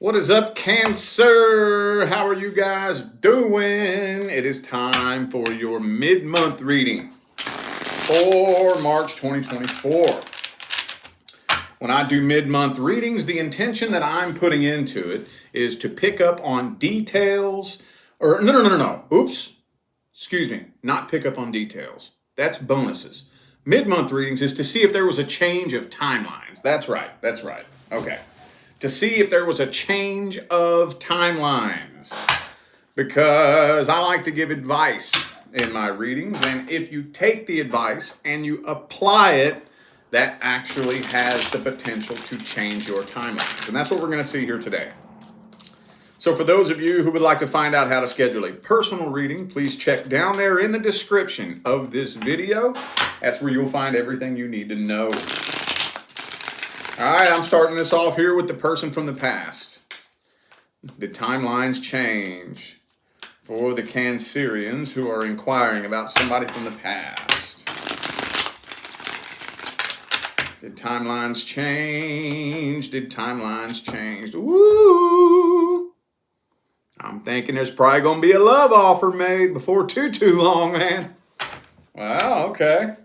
What is up, Cancer? How are you guys doing? It is time for your mid-month reading for March 2024. When I do mid-month readings, the intention that I'm putting into it is to pick up on details, or no. Oops. Excuse me. Not pick up on details. That's bonuses. Mid-month readings is to see if there was a change of timelines. That's right. Okay. To see if there was a change of timelines, because I like to give advice in my readings, and if you take the advice and you apply it, that actually has the potential to change your timelines, and that's what we're going to see here today. So for those of you who would like to find out how to schedule a personal reading, please check down there in the description of this video. That's where you'll find everything you need to know. All right, I'm starting this off here with the person from the past. The timelines change for the Cancerians who are inquiring about somebody from the past. Did timelines change? Did timelines change? Woo! I'm thinking there's probably going to be a love offer made before too long, man. Well, okay.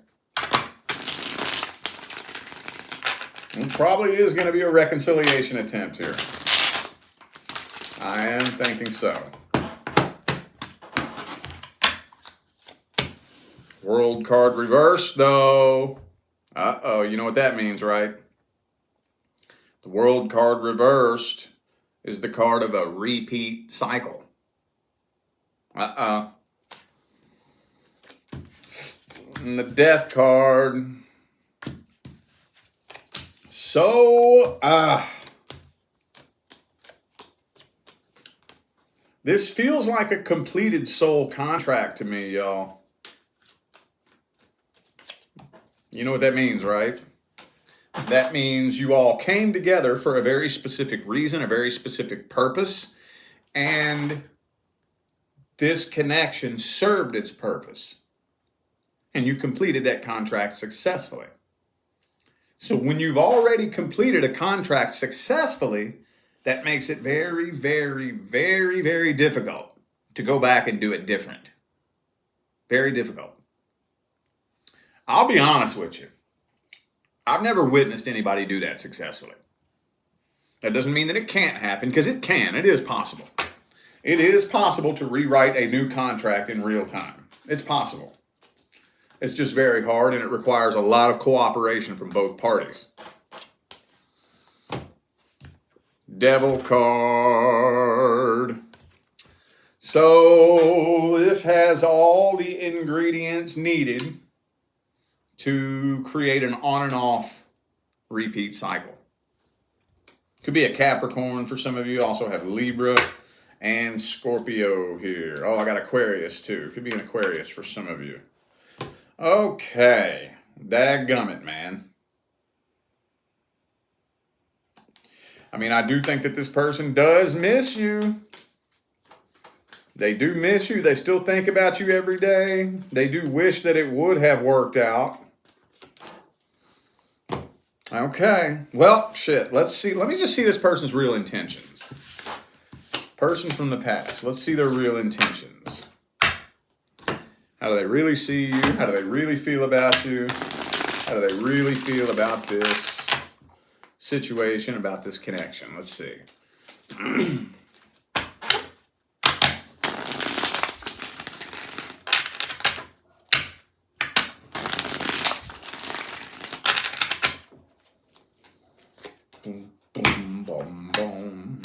It probably is going to be a reconciliation attempt here. I am thinking so. World card reversed, though. Uh-oh, you know what that means, right? The World card reversed is the card of a repeat cycle. Uh-oh. And the Death card. So, this feels like a completed soul contract to me, y'all. You know what that means, right? That means you all came together for a very specific reason, a very specific purpose, and this connection served its purpose, and you completed that contract successfully. So when you've already completed a contract successfully, that makes it very, very, very, very difficult to go back and do it different. Very difficult. I'll be honest with you. I've never witnessed anybody do that successfully. That doesn't mean that it can't happen, because it can. It is possible. It is possible to rewrite a new contract in real time. It's possible. It's just very hard, and it requires a lot of cooperation from both parties. Devil card. So this has all the ingredients needed to create an on and off repeat cycle. Could be a Capricorn for some of you. Also have Libra and Scorpio here. Oh, I got Aquarius too. Could be an Aquarius for some of you. Okay, dadgummit, man. I mean, I do think that this person does miss you. They do miss you. They still think about you every day. They do wish that it would have worked out. Okay, well, shit. Let's see. Let me just see this person's real intentions. Person from the past. Let's see their real intentions. How do they really see you? How do they really feel about you? How do they really feel about this situation, about this connection? Let's see. Boom, boom, boom, boom.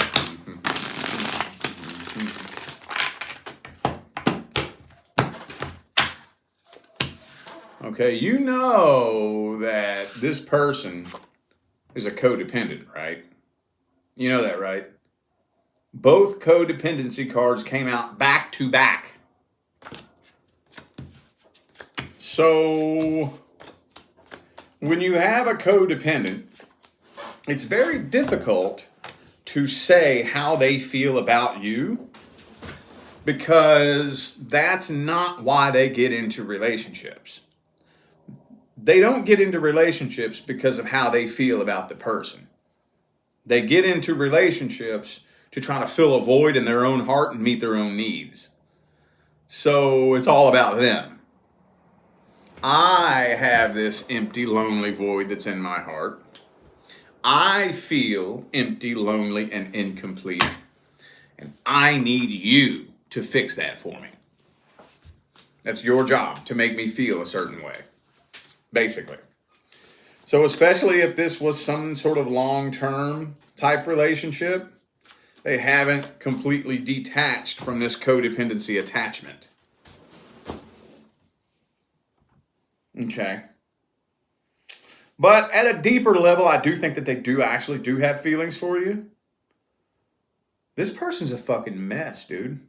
Okay, you know that this person is a codependent, right? You know that, right? Both codependency cards came out back to back. So when you have a codependent, it's very difficult to say how they feel about you, because that's not why they get into relationships. They don't get into relationships because of how they feel about the person. They get into relationships to try to fill a void in their own heart and meet their own needs. So it's all about them. I have this empty, lonely void that's in my heart. I feel empty, lonely, and incomplete. And I need you to fix that for me. That's your job, to make me feel a certain way, basically. So especially if this was some sort of long-term type relationship, they haven't completely detached from this codependency attachment. Okay. But at a deeper level, I do think that they do have feelings for you. This person's a fucking mess, dude.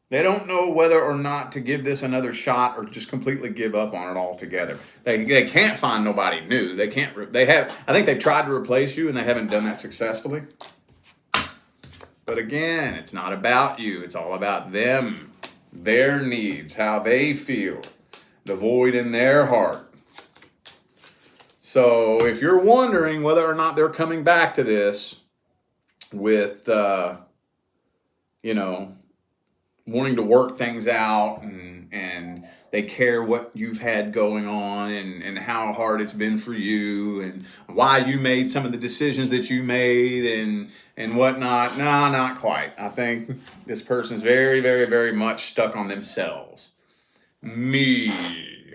They don't know whether or not to give this another shot or just completely give up on it altogether. They can't find nobody new. I think they've tried to replace you and they haven't done that successfully. But again, it's not about you. It's all about them, their needs, how they feel, the void in their heart. So if you're wondering whether or not they're coming back to this with, wanting to work things out and they care what you've had going on and how hard it's been for you and why you made some of the decisions that you made and whatnot. No, not quite. I think this person's very, very, very much stuck on themselves. Me.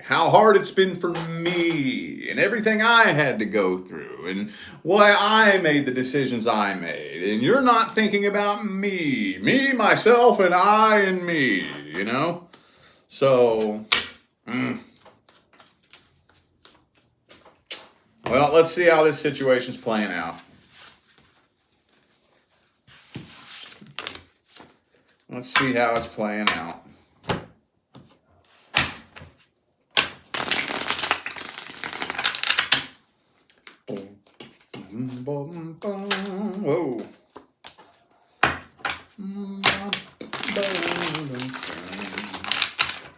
How hard it's been for me and everything I had to go through and why I made the decisions I made. And you're not thinking about me, myself, and I and me, So, well, let's see how this situation's playing out. Let's see how it's playing out. Whoa.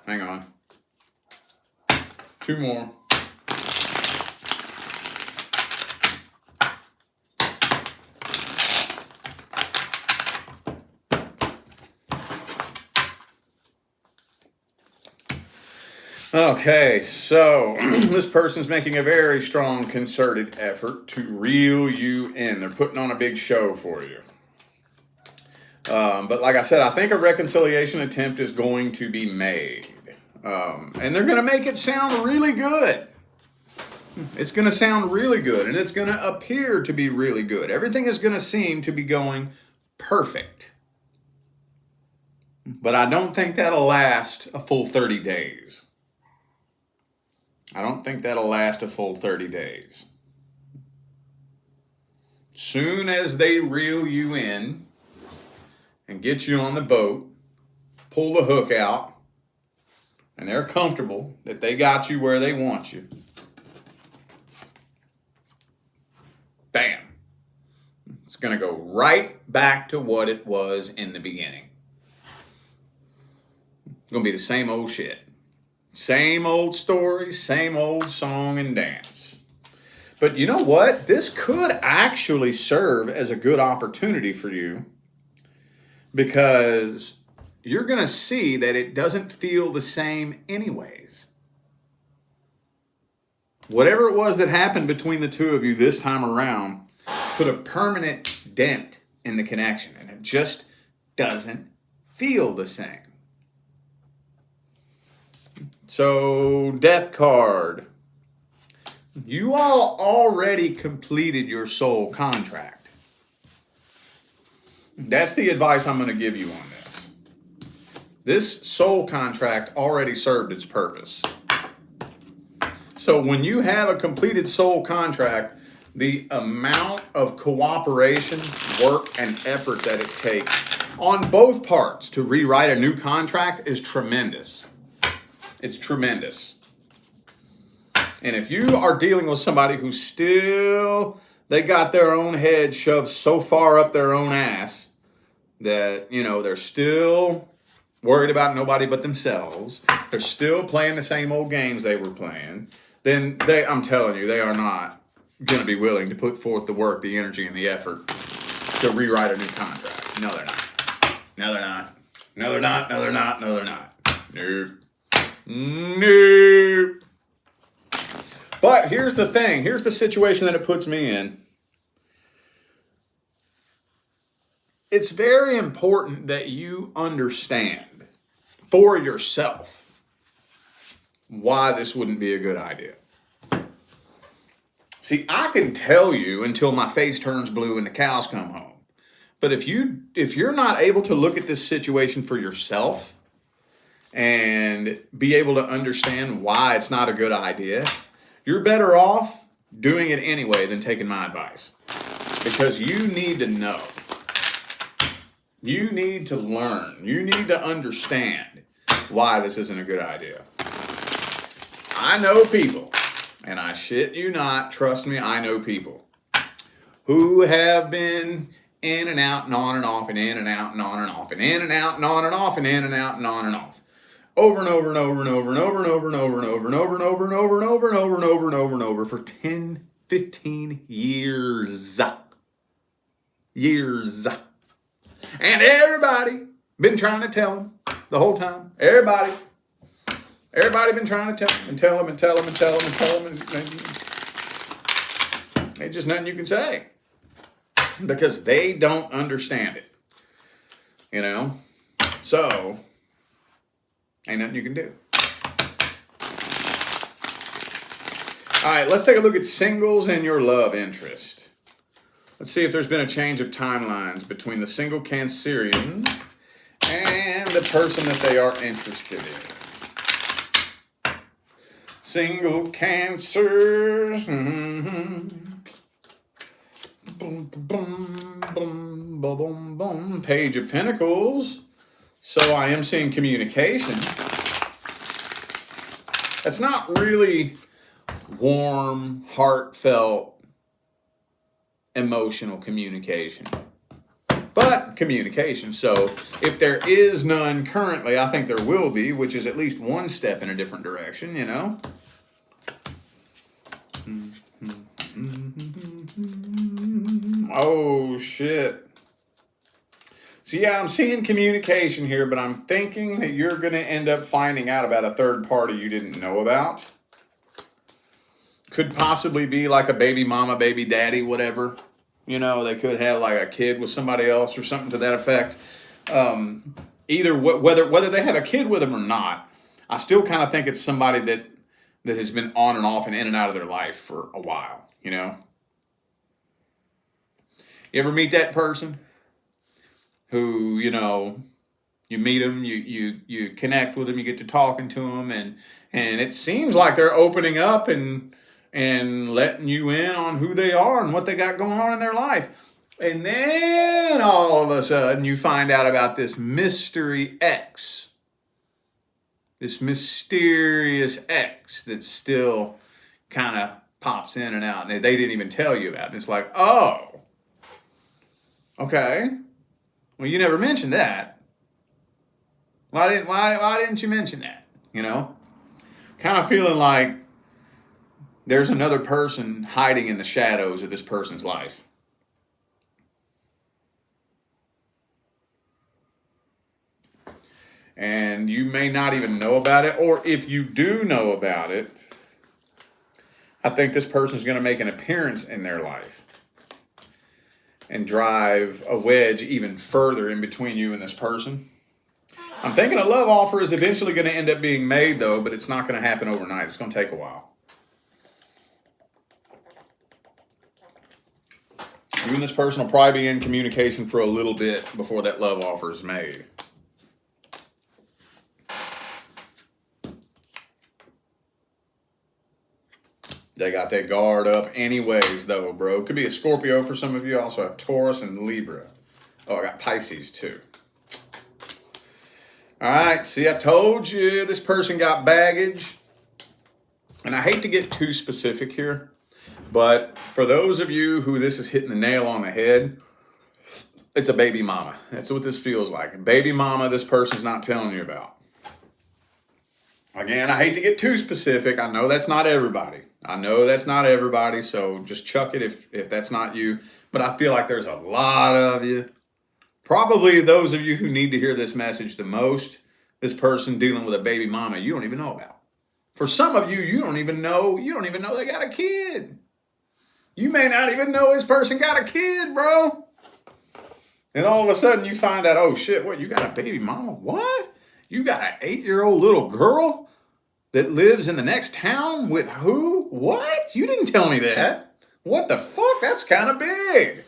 Hang on. 2 more. Okay, so this person's making a very strong concerted effort to reel you in. They're putting on a big show for you. But like I said, I think a reconciliation attempt is going to be made. And they're going to make it sound really good. It's going to sound really good, and it's going to appear to be really good. Everything is going to seem to be going perfect. But I don't think that'll last a full 30 days. I don't think that'll last a full 30 days. Soon as they reel you in and get you on the boat, pull the hook out, and they're comfortable that they got you where they want you, bam, it's going to go right back to what it was in the beginning. It's going to be the same old shit. Same old story, same old song and dance. But you know what? This could actually serve as a good opportunity for you because you're going to see that it doesn't feel the same anyways. Whatever it was that happened between the two of you this time around put a permanent dent in the connection, and it just doesn't feel the same. So, Death card. You all already completed your soul contract. That's the advice I'm going to give you on this. This soul contract already served its purpose. So when you have a completed soul contract, the amount of cooperation, work, and effort that it takes on both parts to rewrite a new contract is tremendous. It's tremendous. And if you are dealing with somebody who they got their own head shoved so far up their own ass that, they're still worried about nobody but themselves, they're still playing the same old games they were playing, then I'm telling you, they are not going to be willing to put forth the work, the energy, and the effort to rewrite a new contract. No, they're not. No, they're not. No, they're not. No, they're not. No, they're not. Nope. Nope. But here's the thing. Here's the situation that it puts me in. It's very important that you understand for yourself why this wouldn't be a good idea. See, I can tell you until my face turns blue and the cows come home. But if you're not able to look at this situation for yourself and be able to understand why it's not a good idea, you're better off doing it anyway than taking my advice. Because you need to know. You need to learn. You need to understand why this isn't a good idea. I know people, and I shit you not, trust me, I know people who have been in and out and on and off and in and out and on and off and in and out and on and off and in and out and on and off. Over and over and over and over and over and over and over and over and over and over and over and over and over and over and over and over for 10, 15 years. Years. And everybody been trying to tell him the whole time. Everybody been trying to tell him and tell him and tell him and tell him and tell him. And there's just nothing you can say. Because they don't understand it. You know? So, ain't nothing you can do. All right, let's take a look at singles and your love interest. Let's see if there's been a change of timelines between the single Cancerians and the person that they are interested in. Single Cancers. Boom, boom, boom, boom, boom, boom. Page of Pentacles. So I am seeing communication. That's not really warm, heartfelt, emotional communication. But communication. So if there is none currently, I think there will be, which is at least one step in a different direction, you know? Oh, shit. So yeah, I'm seeing communication here, but I'm thinking that you're going to end up finding out about a third party you didn't know about. Could possibly be like a baby mama, baby daddy, whatever. You know, they could have like a kid with somebody else or something to that effect. Either whether they have a kid with them or not, I still kind of think it's somebody that has been on and off and in and out of their life for a while, you know? You ever meet that person who, you know, you meet them, you connect with them, you get to talking to them, and it seems like they're opening up and letting you in on who they are and what they got going on in their life. And then all of a sudden you find out about this mystery ex. This mysterious ex that still kind of pops in and out. And they didn't even tell you about it. It's like, oh, okay. Well, you never mentioned that. Why didn't you mention that? You know? Kind of feeling like there's another person hiding in the shadows of this person's life. And you may not even know about it, or if you do know about it, I think this person is going to make an appearance in their life and drive a wedge even further in between you and this person. I'm thinking a love offer is eventually going to end up being made, though, but it's not going to happen overnight. It's going to take a while. You and this person will probably be in communication for a little bit before that love offer is made. They got their guard up anyways, though, bro. Could be a Scorpio for some of you. I also have Taurus and Libra. Oh, I got Pisces, too. All right, see, I told you this person got baggage. And I hate to get too specific here, but for those of you who this is hitting the nail on the head, it's a baby mama. That's what this feels like. A baby mama this person's not telling you about. Again, I hate to get too specific. I know that's not everybody. I know that's not everybody, so just chuck it if that's not you. But I feel like there's a lot of you. Probably those of you who need to hear this message the most, this person dealing with a baby mama you don't even know about. For some of you, you don't even know they got a kid. You may not even know this person got a kid, bro. And all of a sudden you find out, oh shit, what, you got a baby mama? What? You got an 8-year-old little girl that lives in the next town with who? What? You didn't tell me that. What the fuck? That's kind of big.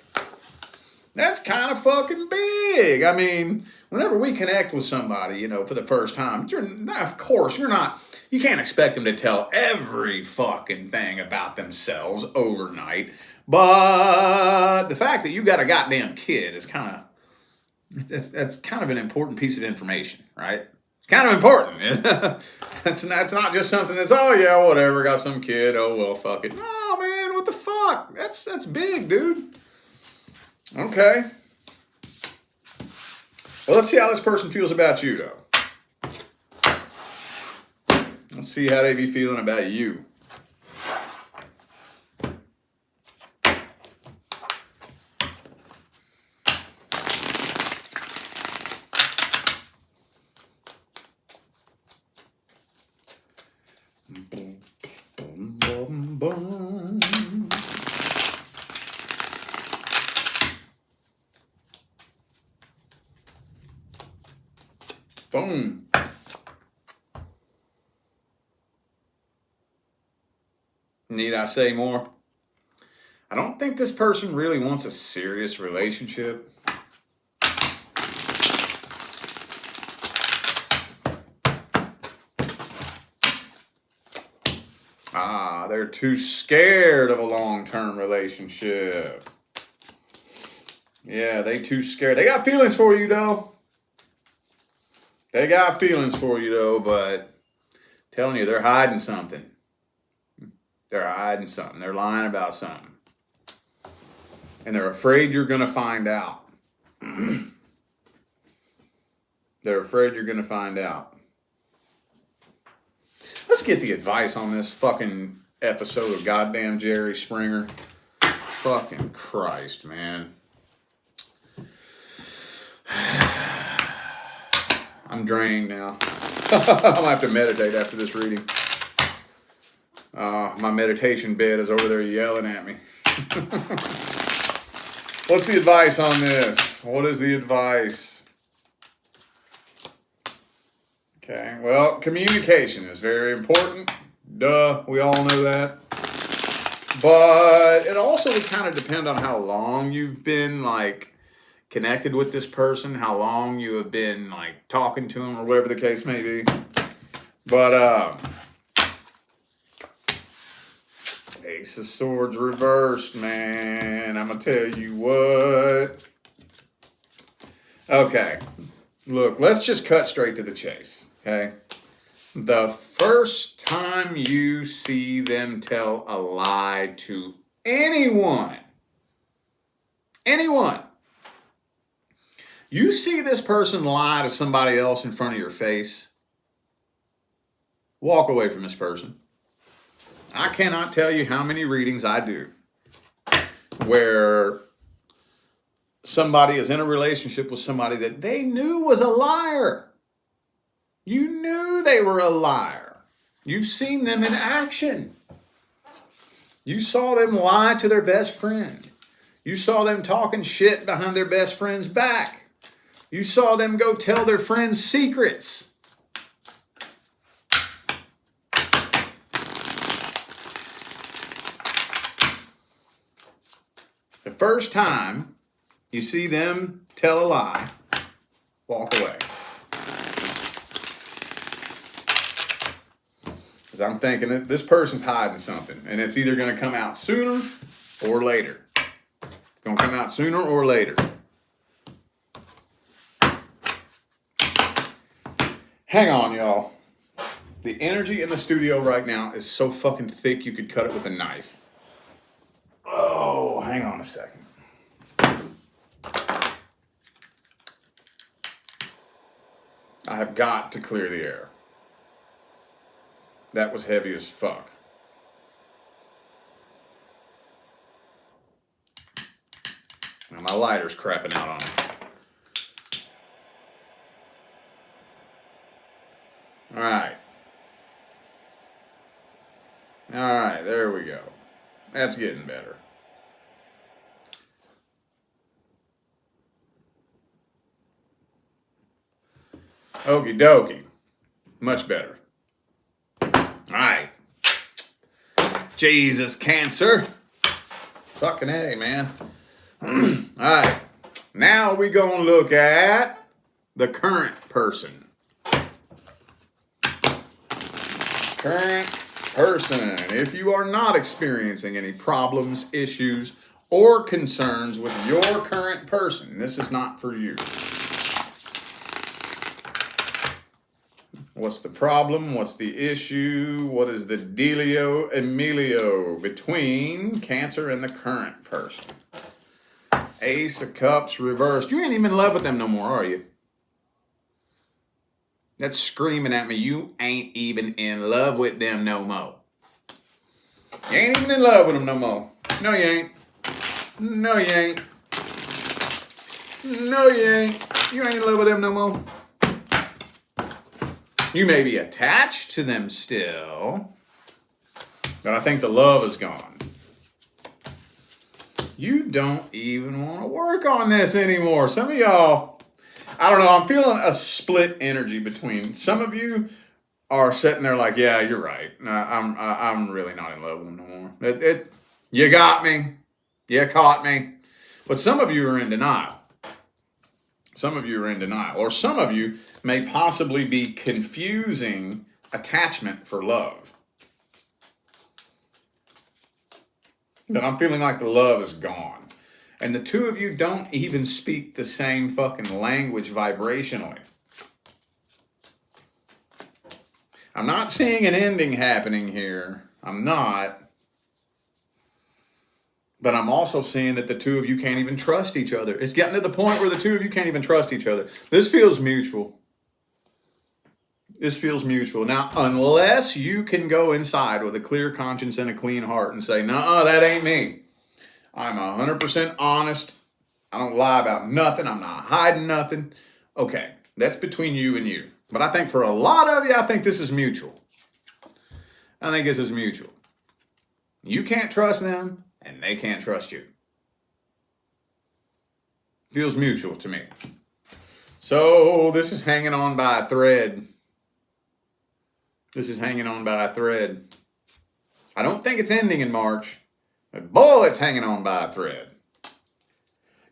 That's kind of fucking big. I mean, whenever we connect with somebody, for the first time, you can't expect them to tell every fucking thing about themselves overnight. But the fact that you got a goddamn kid is that's kind of an important piece of information, right? It's kind of important. That's not just something that's, oh yeah, whatever, got some kid, oh well, fuck it. Oh man, what the fuck? That's big, dude. Okay. Well, let's see how this person feels about you, though. Let's see how they be feeling about you. Boom. Need I say more? I don't think this person really wants a serious relationship. They're too scared of a long-term relationship. Yeah, they too scared. They got feelings for you, though. They got feelings for you, though, but I'm telling you, they're hiding something. They're hiding something. They're lying about something. And they're afraid you're going to find out. They're afraid you're going to find out. Let's get the advice on this fucking episode of goddamn Jerry Springer. Fucking Christ, man. I'm drained now. I'm going to have to meditate after this reading. My meditation bed is over there yelling at me. What's the advice on this? What is the advice? Okay, well, communication is very important. Duh, we all know that. But it also would kind of depend on how long you've been, connected with this person, how long you have been, talking to him or whatever the case may be. But, Ace of Swords reversed, man. I'm going to tell you what. Okay. Look, let's just cut straight to the chase, okay? The first time you see them tell a lie to anyone, you see this person lie to somebody else in front of your face, walk away from this person. I cannot tell you how many readings I do where somebody is in a relationship with somebody that they knew was a liar. You knew they were a liar. You've seen them in action. You saw them lie to their best friend. You saw them talking shit behind their best friend's back. You saw them go tell their friends secrets. The first time you see them tell a lie, walk away. Because I'm thinking that this person's hiding something, and it's either going to come out sooner or later. It's going to come out sooner or later. Hang on, y'all. The energy in the studio right now is so fucking thick you could cut it with a knife. Oh, hang on a second. I have got to clear the air. That was heavy as fuck. My lighter's crapping out on me. All right. All right, there we go. That's getting better. Okie dokie. Much better. All right. Jesus, Cancer. Fucking A, man. All right. Now we gonna look at the current person. Current person. If you are not experiencing any problems, issues, or concerns with your current person, this is not for you. What's the problem? What's the issue? What is the dealio Emilio between Cancer and the current person? Ace of Cups reversed. You ain't even in love with them no more, are you? That's screaming at me. You ain't even in love with them no more. You ain't even in love with them no more. No, you ain't. No, you ain't. No, you ain't. You ain't in love with them no more. You may be attached to them still, but I think the love is gone. You don't even want to work on this anymore. Some of y'all, I don't know, I'm feeling a split energy between some of you are sitting there like, yeah, you're right. I'm really not in love with them no more. You got me. You caught me. But some of you are in denial. Some of you are in denial. Or some of you may possibly be confusing attachment for love. But I'm feeling like the love is gone. And the two of you don't even speak the same fucking language vibrationally. I'm not seeing an ending happening here. I'm not. But I'm also seeing that the two of you can't even trust each other. It's getting to the point where the two of you can't even trust each other. This feels mutual. This feels mutual. Now, unless you can go inside with a clear conscience and a clean heart and say, "Nuh-uh, that ain't me. I'm 100% honest. I don't lie about nothing. I'm not hiding nothing." Okay, that's between you and you. But I think for a lot of you, I think this is mutual. I think this is mutual. You can't trust them, and they can't trust you. Feels mutual to me. So this is hanging on by a thread. This is hanging on by a thread. I don't think it's ending in March, but boy, it's hanging on by a thread.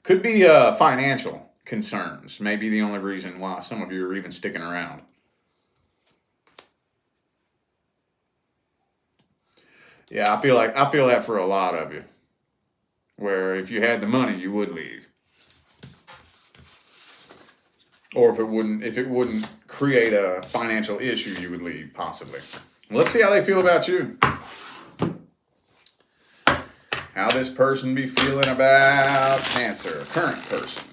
Could be financial concerns. Maybe the only reason why some of you are even sticking around. Yeah, I feel that for a lot of you. Where if you had the money, you would leave. Or if it wouldn't create a financial issue, you would leave, possibly. Let's see how they feel about you. How this person be feeling about Cancer. Current person.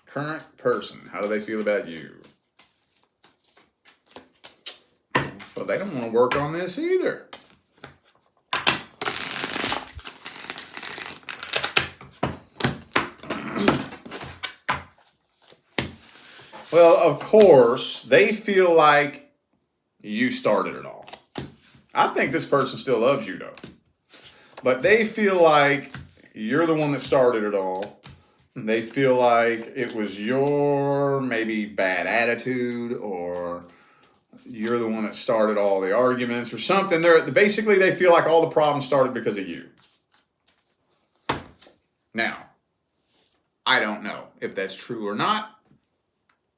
Current person. How do they feel about you? But they don't want to work on this either. Well, of course, they feel like you started it all. I think this person still loves you, though. But they feel like you're the one that started it all. They feel like it was your maybe bad attitude, or you're the one that started all the arguments or something. Basically, they feel like all the problems started because of you. Now, I don't know if that's true or not.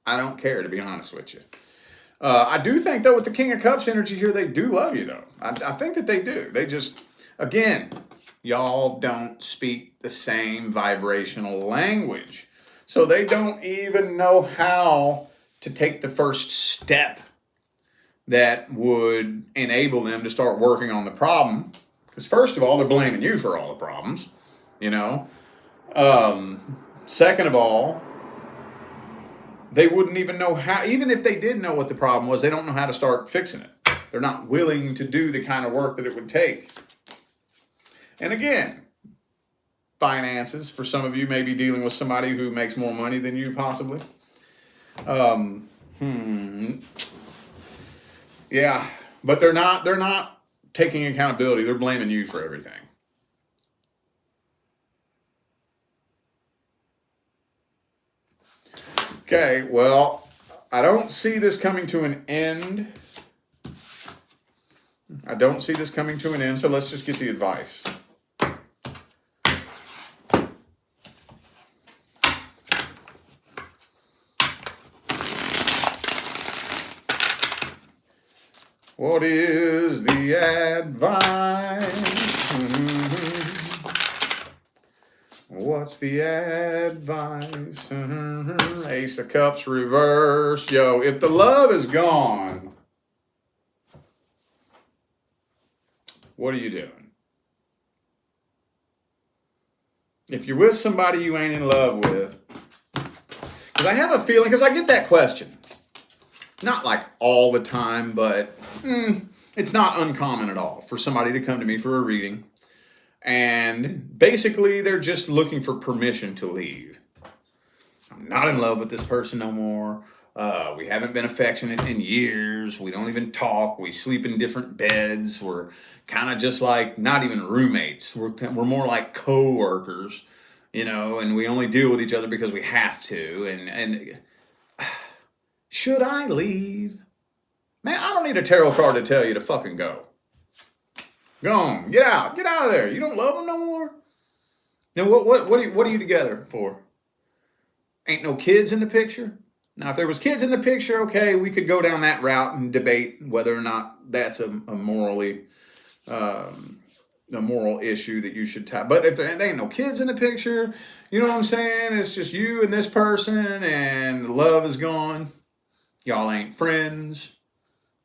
I don't care, to be honest with you. I do think, though, with the King of Cups energy here, they do love you, though. I think that they do. They just, again, y'all don't speak the same vibrational language. So they don't even know how to take the first step that would enable them to start working on the problem. Because first of all, they're blaming you for all the problems, you know. Second of all, they wouldn't even know how, even if they did know what the problem was, they don't know how to start fixing it. They're not willing to do the kind of work that it would take. And again, finances. For some of you, maybe dealing with somebody who makes more money than you possibly. Yeah, but they're not taking accountability. They're blaming you for everything. Okay, well, I don't see this coming to an end. I don't see this coming to an end, so let's just get the advice. What is the advice? What's the advice? Ace of Cups reversed. Yo, if the love is gone, what are you doing? If you're with somebody you ain't in love with, because I have a feeling, because I get that question. Not like all the time, but it's not uncommon at all for somebody to come to me for a reading. And basically, they're just looking for permission to leave. I'm not in love with this person no more. We haven't been affectionate in years. We don't even talk. We sleep in different beds. We're kind of just like not even roommates. We're more like co-workers, and we only deal with each other because we have to. And should I leave? Man, I don't need a tarot card to tell you to fucking go. Go on, get out of there. You don't love them no more? Then what are you together for? Ain't no kids in the picture? Now, if there was kids in the picture, okay, we could go down that route and debate whether or not that's a moral issue that you should tie. But if there ain't no kids in the picture, you know what I'm saying? It's just you and this person, and the love is gone. Y'all ain't friends.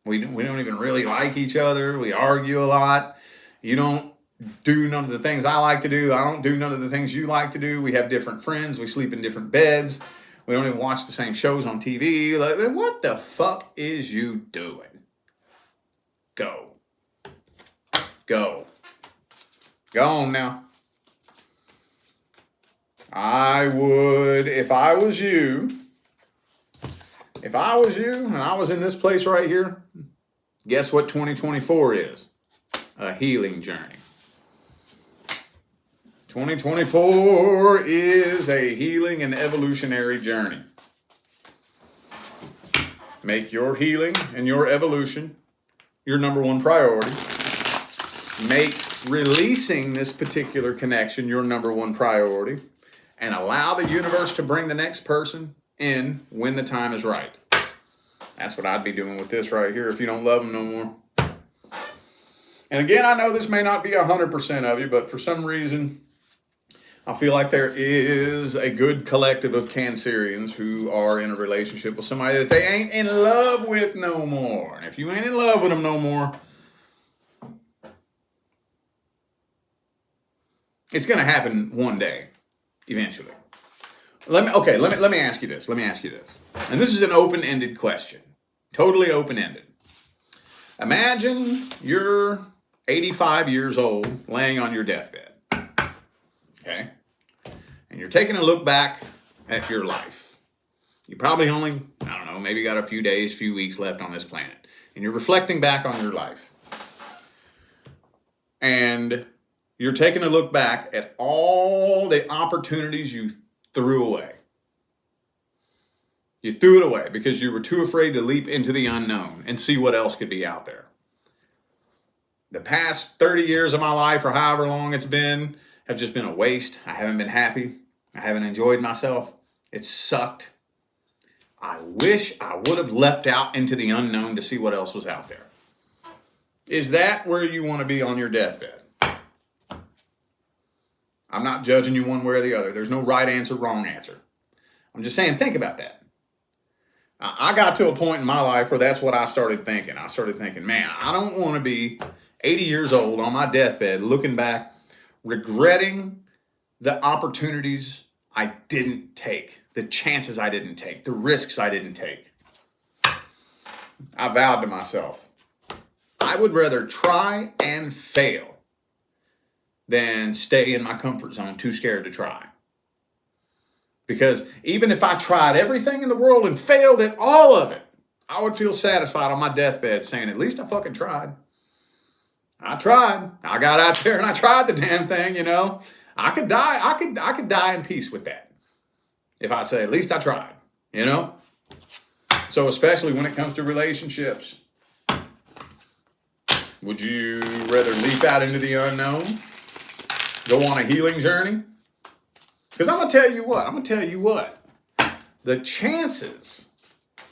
We don't even really like each other. We argue a lot. You don't do none of the things I like to do. I don't do none of the things you like to do. We have different friends. We sleep in different beds. We don't even watch the same shows on TV. Like, what the fuck is you doing? Go. Go on now. I would, if I was you and I was in this place right here, guess what 2024 is? A healing journey. 2024 is a healing and evolutionary journey. Make your healing and your evolution your number one priority. Make releasing this particular connection your number one priority. And allow the universe to bring the next person in when the time is right. That's what I'd be doing with this right here if you don't love them no more. And again, I know this may not be 100% of you, but for some reason, I feel like there is a good collective of Cancerians who are in a relationship with somebody that they ain't in love with no more. And if you ain't in love with them no more, it's going to happen one day, eventually. Let me ask you this. And this is an open-ended question. Totally open-ended. Imagine you're 85 years old, laying on your deathbed. Okay? And you're taking a look back at your life. You probably only, maybe got a few days, few weeks left on this planet. And you're reflecting back on your life. And you're taking a look back at all the opportunities you threw away. You threw it away because you were too afraid to leap into the unknown and see what else could be out there. The past 30 years of my life, or however long it's been, have just been a waste. I haven't been happy. I haven't enjoyed myself. It sucked. I wish I would have leapt out into the unknown to see what else was out there. Is that where you want to be on your deathbed? I'm not judging you one way or the other. There's no right answer, wrong answer. I'm just saying, think about that. I got to a point in my life where that's what I started thinking. I started thinking, man, I don't want to be 80 years old on my deathbed looking back, regretting the opportunities I didn't take, the chances I didn't take, the risks I didn't take. I vowed to myself, I would rather try and fail than stay in my comfort zone, too scared to try. Because even if I tried everything in the world and failed at all of it, I would feel satisfied on my deathbed saying, at least I fucking tried. I tried. I got out there and I tried the damn thing, you know. I could die. I could die in peace with that. If I say, at least I tried, you know. So especially when it comes to relationships, would you rather leap out into the unknown? Go on a healing journey? Because I'm going to tell you what. The chances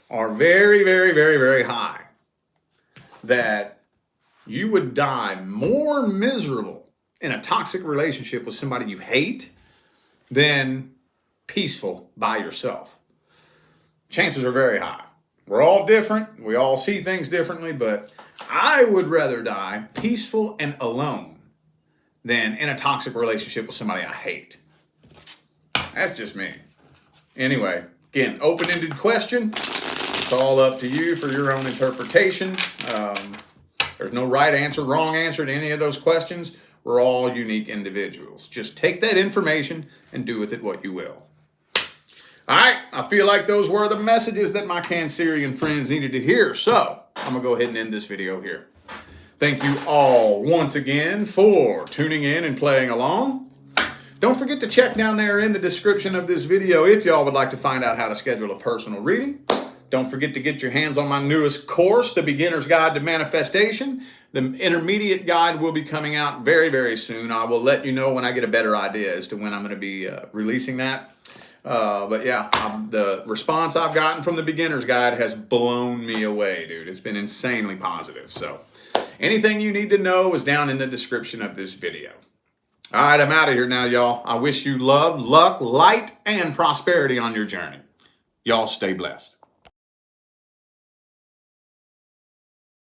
are very, very, very, very high that you would die more miserable in a toxic relationship with somebody you hate than peaceful by yourself. Chances are very high. We're all different. We all see things differently, but I would rather die peaceful and alone than in a toxic relationship with somebody I hate. That's just me. Anyway, again, open-ended question. It's all up to you for your own interpretation. There's no right answer, wrong answer to any of those questions. We're all unique individuals. Just take that information and do with it what you will. All right, I feel like those were the messages that my Cancerian friends needed to hear. So I'm going to go ahead and end this video here. Thank you all once again for tuning in and playing along. Don't forget to check down there in the description of this video if y'all would like to find out how to schedule a personal reading. Don't forget to get your hands on my newest course, The Beginner's Guide to Manifestation. The intermediate guide will be coming out very, very soon. I will let you know when I get a better idea as to when I'm going to be releasing that. But yeah, the response I've gotten from the Beginner's Guide has blown me away, dude. It's been insanely positive. So anything you need to know is down in the description of this video. All right, I'm out of here now, y'all. I wish you love, luck, light, and prosperity on your journey. Y'all stay blessed.